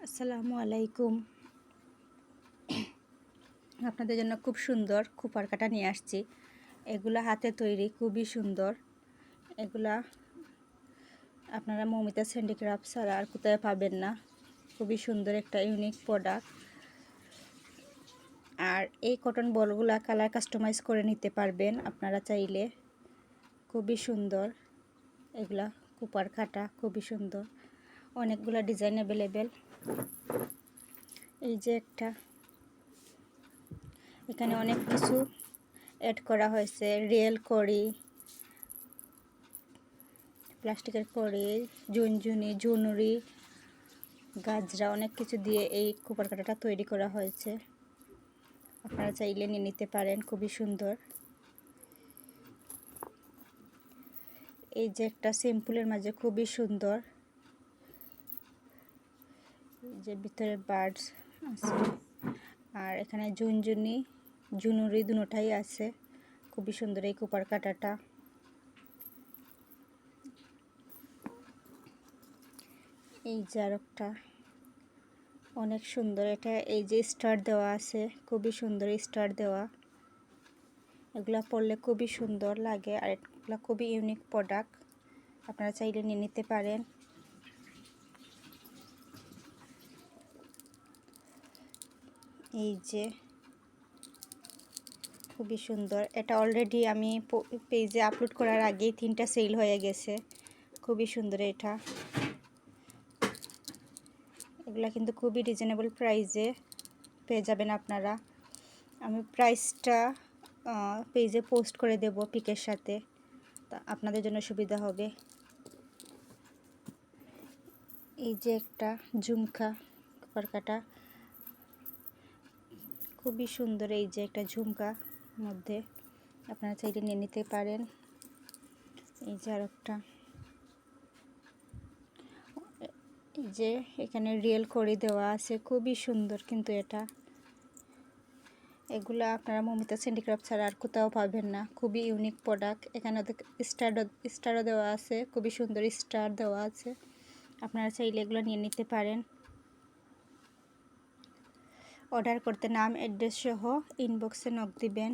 আসসালামু আলাইকুম। আপনাদের জন্য খুব সুন্দর খোপার কাটা নিয়ে আসছি। এগুলা হাতে তৈরি, খুবই সুন্দর। এগুলা আপনারা মৌমিতা হ্যান্ডিক্রাফট ছাড়া আর কোথায় পাবেন না। খুবই সুন্দর একটা ইউনিক প্রোডাক্ট। আর এই কটন বলগুলা কালার কাস্টমাইজ করে নিতে পারবেন আপনারা চাইলে। খুবই সুন্দর এগুলা খোপার কাটা, খুবই সুন্দর। অনেকগুলা ডিজাইন অ্যাভেলেবেল। এই যে একটা, এখানে অনেক কিছু অ্যাড করা হয়েছে। রিয়েল কড়ি, প্লাস্টিকের কড়ি, ঝুনঝুনি, ঝুনুরি, গাজরা, অনেক কিছু দিয়ে এই খোপার কাঁটাটা তৈরি করা হয়েছে। আপনারা চাইলে নিয়ে নিতে পারেন, খুবই সুন্দর। এই যে একটা সিম্পলের মাঝে খুবই সুন্দর, যে ভিতরে বার্ডস আছে, আর এখানে ঝুনঝুনি, ঝুনুরি দুটোটাই আছে। খুবই সুন্দর এই খোপার কাঁটাটা। এই যে আরেকটা অনেক সুন্দর, এটা এই যে স্টার দেওয়া আছে, খুবই সুন্দর স্টার দেওয়া। এগুলা পরলে খুবই সুন্দর লাগে, আর এগুলা খুবই ইউনিক প্রোডাক্ট। আপনারা চাইলে নিয়ে নিতে পারেন। এই যে খুবই সুন্দর, এটা অলরেডি আমি পেজে আপলোড করার আগেই 3টা সেল হয়ে গেছে। খুবই সুন্দর এটা। এগুলা কিন্তু খুবই রিজনেবল প্রাইসে পেয়ে যাবেন আপনারা। আমি প্রাইসটা পেজে পোস্ট করে দেব পিকের সাথে, তা আপনাদের জন্য সুবিধা হবে। এই যে একটা ঝুমকা খোপার কাটা, খুবই সুন্দর। এই যে একটা ঝুমকা মধ্যে আপনারা চাইলে নিয়ে নিতে পারেন। এই যে আরেকটা, এই যে এখানে রিয়েল কড়ি দেওয়া আছে, খুবই সুন্দর কিন্তু এটা। এগুলো আপনারা মৌমিতা হ্যান্ডিক্রাফট ছাড়া আর কোথাও পাবেন না। খুবই ইউনিক প্রোডাক্ট। এখানে স্টারও দেওয়া আছে, খুবই সুন্দর স্টার দেওয়া আছে। আপনারা চাইলে এগুলো নিয়ে নিতে পারেন। অর্ডার করতে নাম, অ্যাড্রেস সহ ইনবক্সে নক দিবেন।